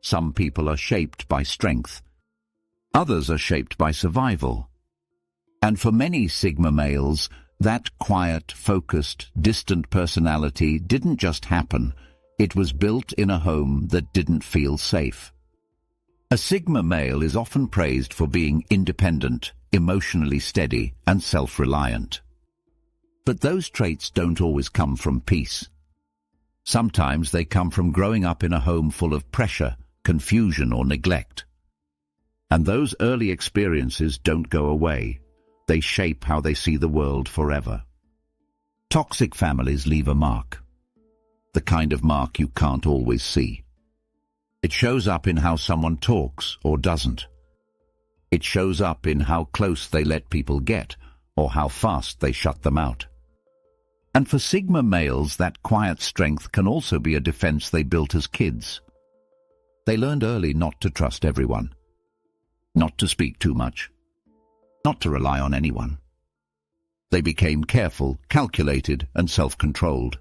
Some people are shaped by strength. Others are shaped by survival. And for many Sigma males, that quiet, focused, distant personality didn't just happen. It was built in a home that didn't feel safe. A Sigma male is often praised for being independent, emotionally steady, and self-reliant. But those traits don't always come from peace. Sometimes they come from growing up in a home full of pressure, confusion, or neglect. And those early experiences don't go away. They shape how they see the world forever. Toxic families leave a mark. The kind of mark you can't always see. It shows up in how someone talks or doesn't. It shows up in how close they let people get or how fast they shut them out. And for Sigma males, that quiet strength can also be a defense they built as kids. They learned early not to trust everyone, not to speak too much, not to rely on anyone. They became careful, calculated, and self-controlled.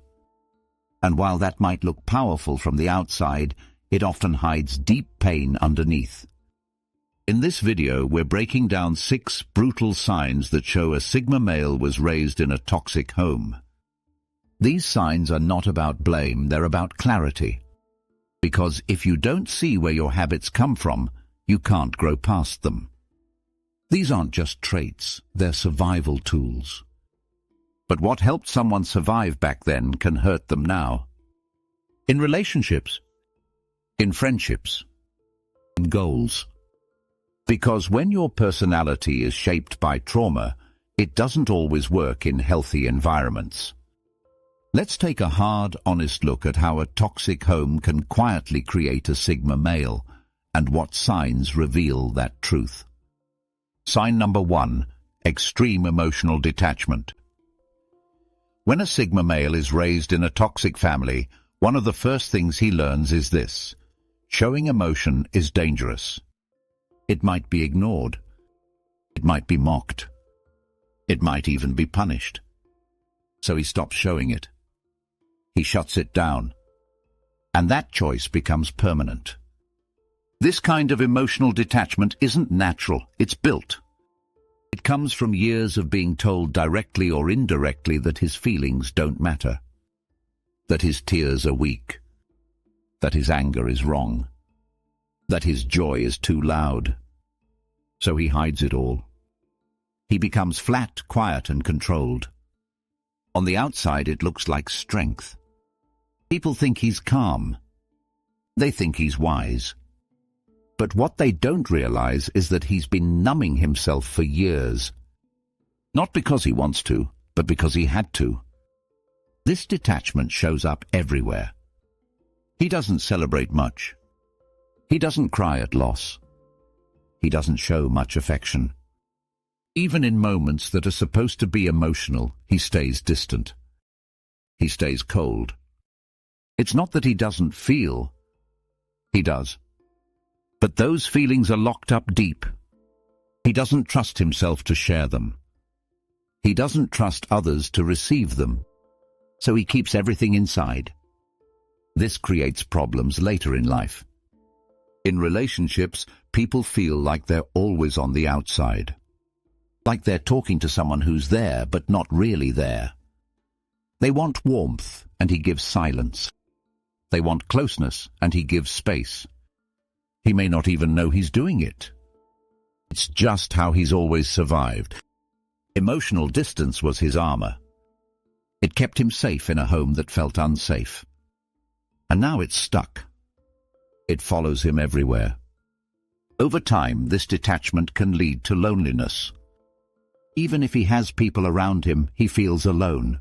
And while that might look powerful from the outside, it often hides deep pain underneath. In this video, we're breaking down 6 brutal signs that show a Sigma male was raised in a toxic home. These signs are not about blame, they're about clarity. Because if you don't see where your habits come from, you can't grow past them. These aren't just traits, they're survival tools. But what helped someone survive back then can hurt them now. In relationships, in friendships, in goals. Because when your personality is shaped by trauma, it doesn't always work in healthy environments. Let's take a hard, honest look at how a toxic home can quietly create a Sigma male, and what signs reveal that truth. Sign number 1, extreme emotional detachment. When a Sigma male is raised in a toxic family, one of the first things he learns is this: showing emotion is dangerous. It might be ignored. It might be mocked. It might even be punished. So he stops showing it. He shuts it down. And that choice becomes permanent. This kind of emotional detachment isn't natural, it's built. It comes from years of being told directly or indirectly that his feelings don't matter, that his tears are weak, that his anger is wrong, that his joy is too loud. So he hides it all. He becomes flat, quiet, and controlled. On the outside, it looks like strength. People think he's calm. They think he's wise. But what they don't realize is that he's been numbing himself for years. Not because he wants to, but because he had to. This detachment shows up everywhere. He doesn't celebrate much. He doesn't cry at loss. He doesn't show much affection. Even in moments that are supposed to be emotional, he stays distant. He stays cold. It's not that he doesn't feel. He does. But those feelings are locked up deep. He doesn't trust himself to share them. He doesn't trust others to receive them. So he keeps everything inside. This creates problems later in life. In relationships, people feel like they're always on the outside. Like they're talking to someone who's there but not really there. They want warmth, and he gives silence. They want closeness, and he gives space. He may not even know he's doing it. It's just how he's always survived. Emotional distance was his armor. It kept him safe in a home that felt unsafe. And now it's stuck. It follows him everywhere. Over time, this detachment can lead to loneliness. Even if he has people around him, he feels alone,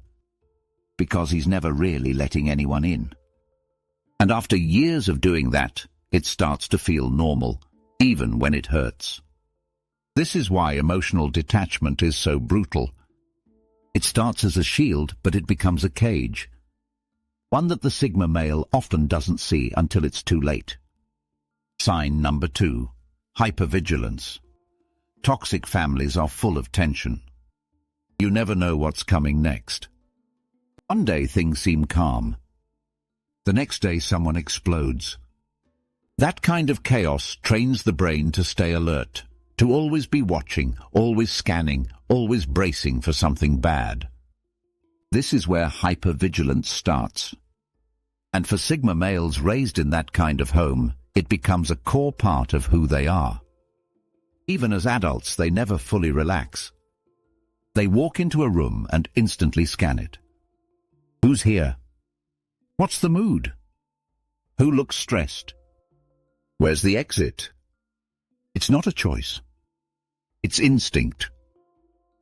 because he's never really letting anyone in. And after years of doing that, it starts to feel normal, even when it hurts. This is why emotional detachment is so brutal. It starts as a shield, but it becomes a cage. One that the Sigma male often doesn't see until it's too late. Sign number 2, hypervigilance. Toxic families are full of tension. You never know what's coming next. One day things seem calm. The next day someone explodes. That kind of chaos trains the brain to stay alert, to always be watching, always scanning, always bracing for something bad. This is where hypervigilance starts. And for Sigma males raised in that kind of home, it becomes a core part of who they are. Even as adults, they never fully relax. They walk into a room and instantly scan it. Who's here? What's the mood? Who looks stressed? Where's the exit? It's not a choice. It's instinct.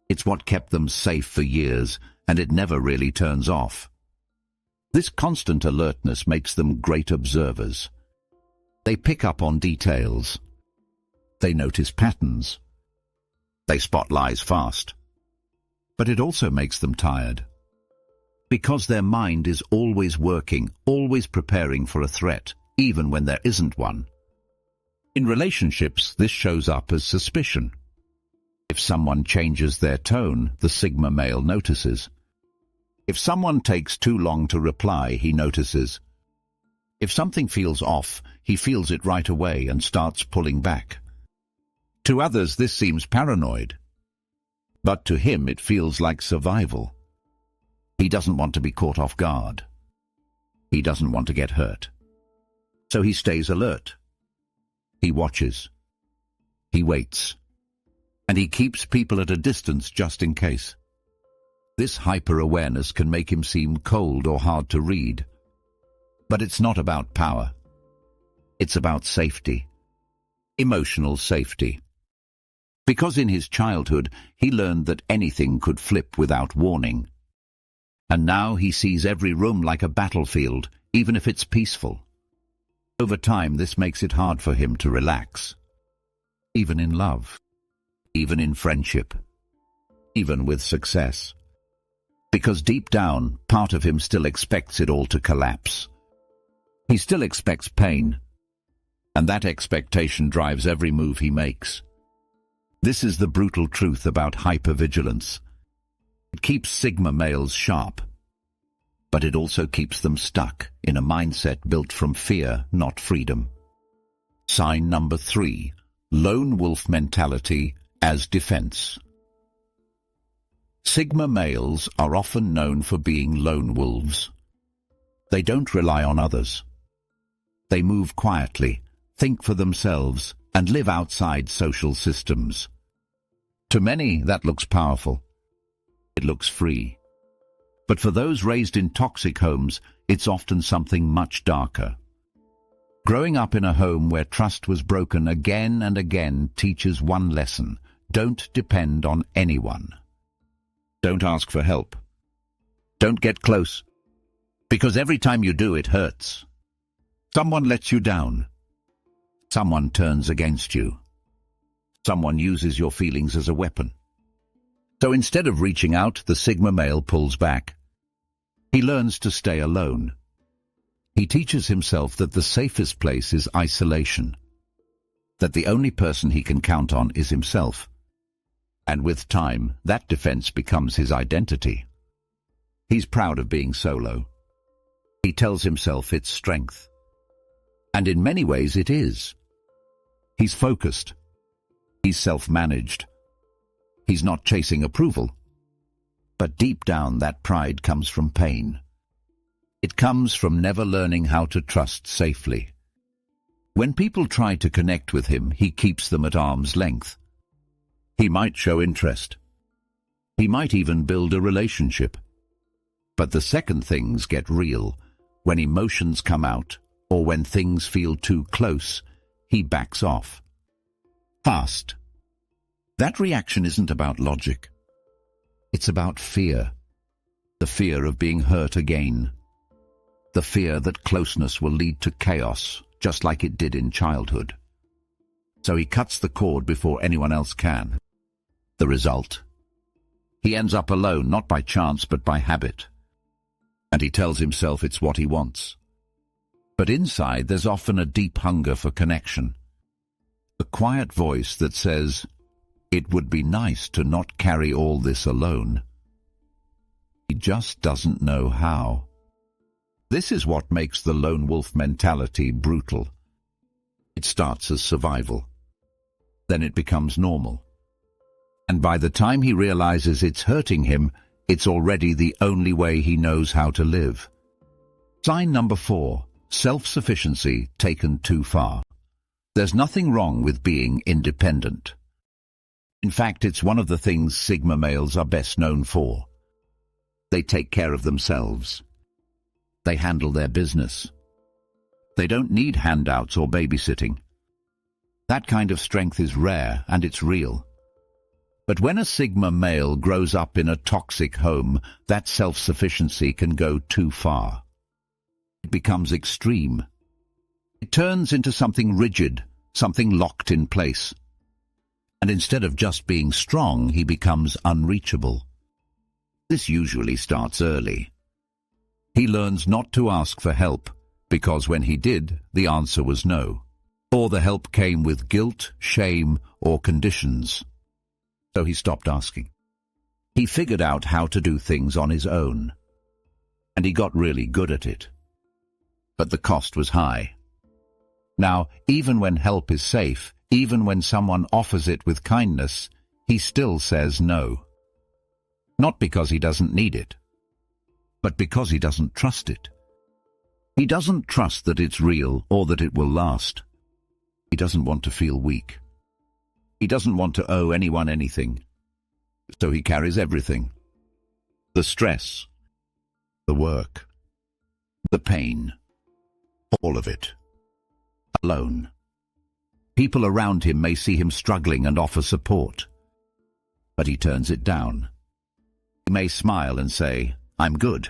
It's what kept them safe for years, and it never really turns off. This constant alertness makes them great observers. They pick up on details. They notice patterns. They spot lies fast. But it also makes them tired. Because their mind is always working, always preparing for a threat, even when there isn't one. In relationships, this shows up as suspicion. If someone changes their tone, the Sigma male notices. If someone takes too long to reply, he notices. If something feels off, he feels it right away and starts pulling back. To others, this seems paranoid. But to him, it feels like survival. He doesn't want to be caught off guard. He doesn't want to get hurt. So he stays alert. He watches. He waits. And he keeps people at a distance just in case. This hyper-awareness can make him seem cold or hard to read. But it's not about power. It's about safety. Emotional safety. Because in his childhood, he learned that anything could flip without warning. And now he sees every room like a battlefield, even if it's peaceful. Over time, this makes it hard for him to relax. Even in love. Even in friendship. Even with success. Because deep down, part of him still expects it all to collapse. He still expects pain. And that expectation drives every move he makes. This is the brutal truth about hypervigilance. It keeps Sigma males sharp. But it also keeps them stuck in a mindset built from fear, not freedom. Sign number 3. Lone wolf mentality as defense. Sigma males are often known for being lone wolves. They don't rely on others. They move quietly, think for themselves, and live outside social systems. To many, that looks powerful. It looks free. But for those raised in toxic homes, it's often something much darker. Growing up in a home where trust was broken again and again teaches one lesson: don't depend on anyone. Don't ask for help. Don't get close. Because every time you do, it hurts. Someone lets you down. Someone turns against you. Someone uses your feelings as a weapon. So instead of reaching out, the Sigma male pulls back. He learns to stay alone. He teaches himself that the safest place is isolation. That the only person he can count on is himself. And with time, that defense becomes his identity. He's proud of being solo. He tells himself it's strength. And in many ways it is. He's focused. He's self-managed. He's not chasing approval. But deep down, that pride comes from pain. It comes from never learning how to trust safely. When people try to connect with him, he keeps them at arm's length. He might show interest. He might even build a relationship. But the second things get real, when emotions come out, or when things feel too close, he backs off. Fast. That reaction isn't about logic. It's about fear. The fear of being hurt again. The fear that closeness will lead to chaos, just like it did in childhood. So he cuts the cord before anyone else can. The result? He ends up alone, not by chance, but by habit. And he tells himself it's what he wants. But inside, there's often a deep hunger for connection. A quiet voice that says, it would be nice to not carry all this alone. He just doesn't know how. This is what makes the lone wolf mentality brutal. It starts as survival. Then it becomes normal. And by the time he realizes it's hurting him, it's already the only way he knows how to live. Sign number 4, self-sufficiency taken too far. There's nothing wrong with being independent. In fact, it's one of the things Sigma males are best known for. They take care of themselves. They handle their business. They don't need handouts or babysitting. That kind of strength is rare and it's real. But when a Sigma male grows up in a toxic home, that self-sufficiency can go too far. It becomes extreme. It turns into something rigid, something locked in place. And instead of just being strong, he becomes unreachable. This usually starts early. He learns not to ask for help, because when he did, the answer was no. Or the help came with guilt, shame, or conditions. So he stopped asking. He figured out how to do things on his own. And he got really good at it. But the cost was high. Now, even when help is safe, even when someone offers it with kindness, he still says no. Not because he doesn't need it, but because he doesn't trust it. He doesn't trust that it's real or that it will last. He doesn't want to feel weak. He doesn't want to owe anyone anything. So he carries everything. The stress, the work, the pain, all of it. Alone. People around him may see him struggling and offer support. But he turns it down. He may smile and say, "I'm good."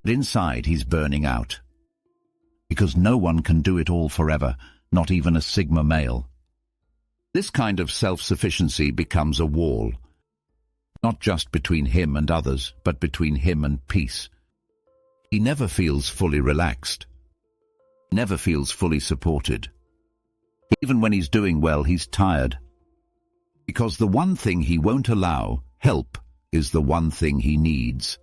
But inside he's burning out. Because no one can do it all forever, not even a Sigma male. This kind of self-sufficiency becomes a wall. Not just between him and others, but between him and peace. He never feels fully relaxed. Never feels fully supported. Even when he's doing well, he's tired. Because the one thing he won't allow, help, is the one thing he needs.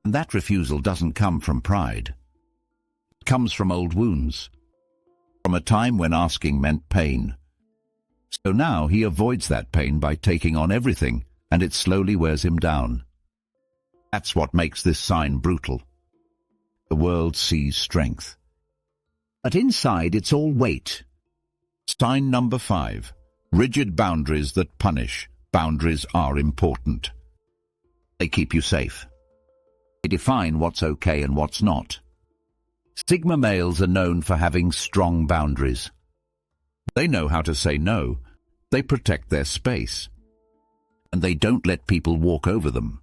And that refusal doesn't come from pride. It comes from old wounds. From a time when asking meant pain. So now he avoids that pain by taking on everything, and it slowly wears him down. That's what makes this sign brutal. The world sees strength. But inside it's all weight. Sign number 5. Rigid boundaries that punish. Boundaries are important. They keep you safe. They define what's okay and what's not. Sigma males are known for having strong boundaries. They know how to say no. They protect their space. And they don't let people walk over them.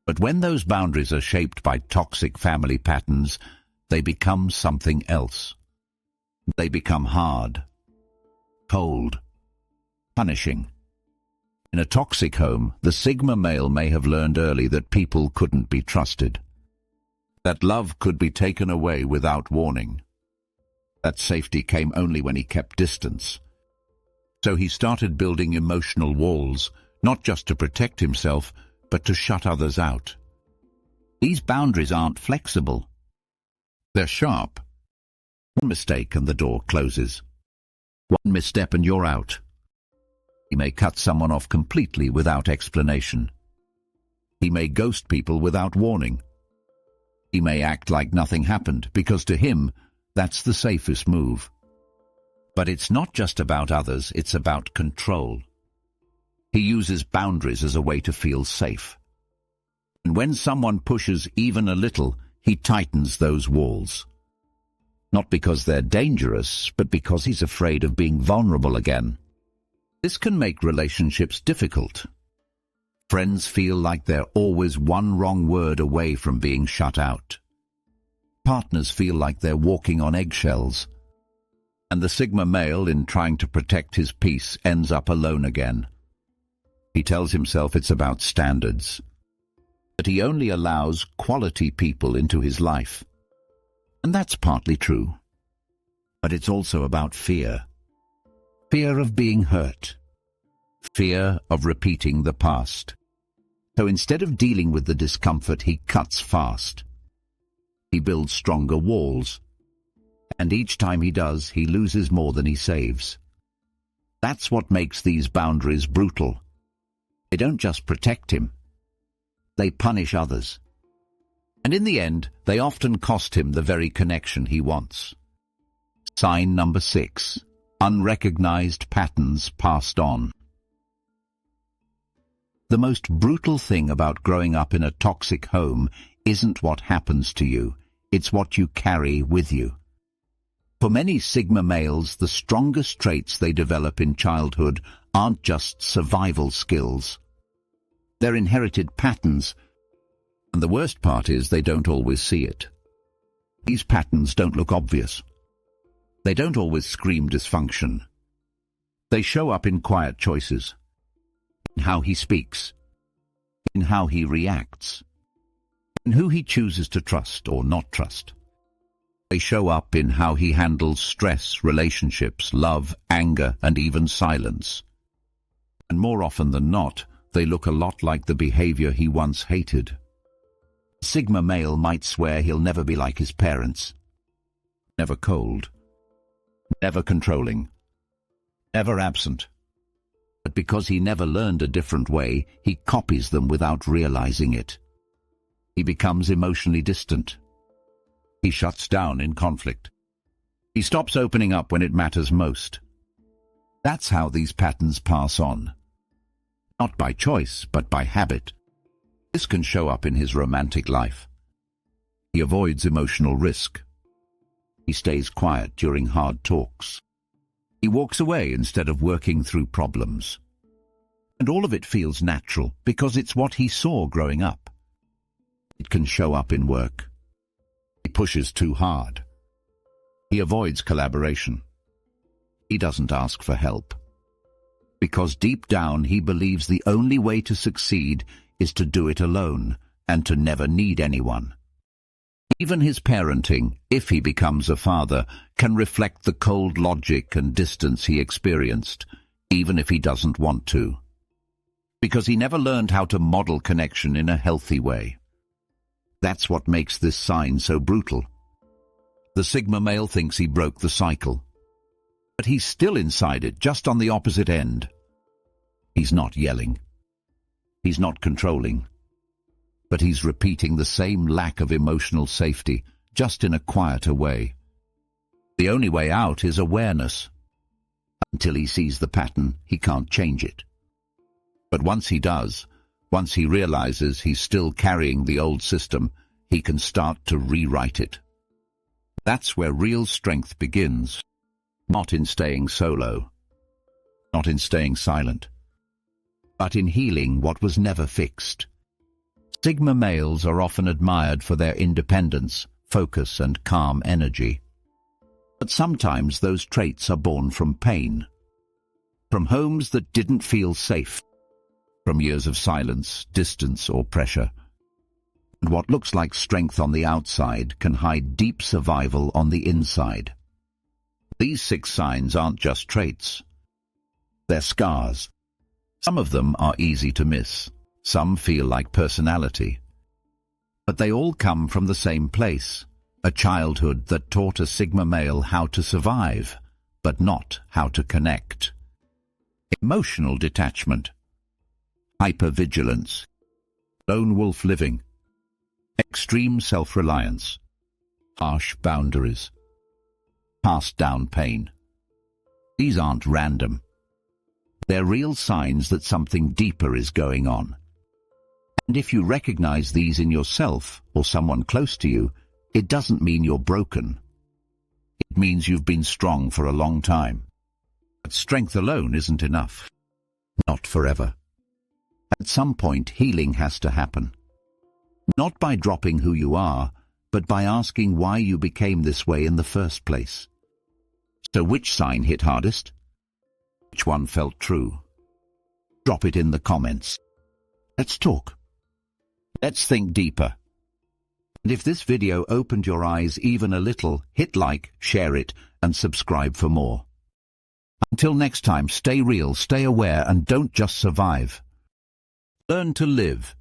But when those boundaries are shaped by toxic family patterns, they become something else. They become hard, cold, punishing. In a toxic home, the Sigma male may have learned early that people couldn't be trusted. That love could be taken away without warning. That safety came only when he kept distance. So he started building emotional walls, not just to protect himself, but to shut others out. These boundaries aren't flexible. They're sharp. One mistake and the door closes. One misstep and you're out. He may cut someone off completely without explanation. He may ghost people without warning. He may act like nothing happened, because to him, that's the safest move. But it's not just about others, it's about control. He uses boundaries as a way to feel safe. And when someone pushes even a little, he tightens those walls. Not because they're dangerous, but because he's afraid of being vulnerable again. This can make relationships difficult. Friends feel like they're always one wrong word away from being shut out. Partners feel like they're walking on eggshells. And the Sigma male, in trying to protect his peace, ends up alone again. He tells himself it's about standards. That he only allows quality people into his life. And that's partly true. But it's also about fear. Fear of being hurt. Fear of repeating the past. So instead of dealing with the discomfort, he cuts fast. He builds stronger walls. And each time he does, he loses more than he saves. That's what makes these boundaries brutal. They don't just protect him. They punish others. And in the end, they often cost him the very connection he wants. Sign number 6. Unrecognized patterns passed on. The most brutal thing about growing up in a toxic home isn't what happens to you, it's what you carry with you. For many Sigma males, the strongest traits they develop in childhood aren't just survival skills. They're inherited patterns, and the worst part is they don't always see it. These patterns don't look obvious. They don't always scream dysfunction. They show up in quiet choices. In how he speaks, in how he reacts, in who he chooses to trust or not trust. They show up in how he handles stress, relationships, love, anger, and even silence. And more often than not, they look a lot like the behavior he once hated. A Sigma male might swear he'll never be like his parents. Never cold, never controlling, never absent. But because he never learned a different way, he copies them without realizing it. He becomes emotionally distant. He shuts down in conflict. He stops opening up when it matters most. That's how these patterns pass on. Not by choice, but by habit. This can show up in his romantic life. He avoids emotional risk. He stays quiet during hard talks. He walks away instead of working through problems. And all of it feels natural because it's what he saw growing up. It can show up in work. He pushes too hard. He avoids collaboration. He doesn't ask for help. Because deep down he believes the only way to succeed is to do it alone and to never need anyone. Even his parenting, if he becomes a father, can reflect the cold logic and distance he experienced, even if he doesn't want to. Because he never learned how to model connection in a healthy way. That's what makes this sign so brutal. The Sigma male thinks he broke the cycle. But he's still inside it, just on the opposite end. He's not yelling. He's not controlling. But he's repeating the same lack of emotional safety, just in a quieter way. The only way out is awareness. Until he sees the pattern, he can't change it. But once he does, once he realizes he's still carrying the old system, he can start to rewrite it. That's where real strength begins. Not in staying solo, not in staying silent, but in healing what was never fixed. Sigma males are often admired for their independence, focus, and calm energy. But sometimes those traits are born from pain, from homes that didn't feel safe, from years of silence, distance, or pressure. And what looks like strength on the outside can hide deep survival on the inside. These 6 signs aren't just traits. They're scars. Some of them are easy to miss. Some feel like personality. But they all come from the same place, a childhood that taught a Sigma male how to survive, but not how to connect. Emotional detachment, hypervigilance, lone wolf living, extreme self-reliance, harsh boundaries, passed down pain. These aren't random. They're real signs that something deeper is going on. And if you recognize these in yourself or someone close to you, it doesn't mean you're broken. It means you've been strong for a long time. But strength alone isn't enough. Not forever. At some point, healing has to happen. Not by dropping who you are, but by asking why you became this way in the first place. So which sign hit hardest? Which one felt true? Drop it in the comments. Let's talk. Let's think deeper. And if this video opened your eyes even a little, hit like, share it, and subscribe for more. Until next time, stay real, stay aware, and don't just survive. Learn to live.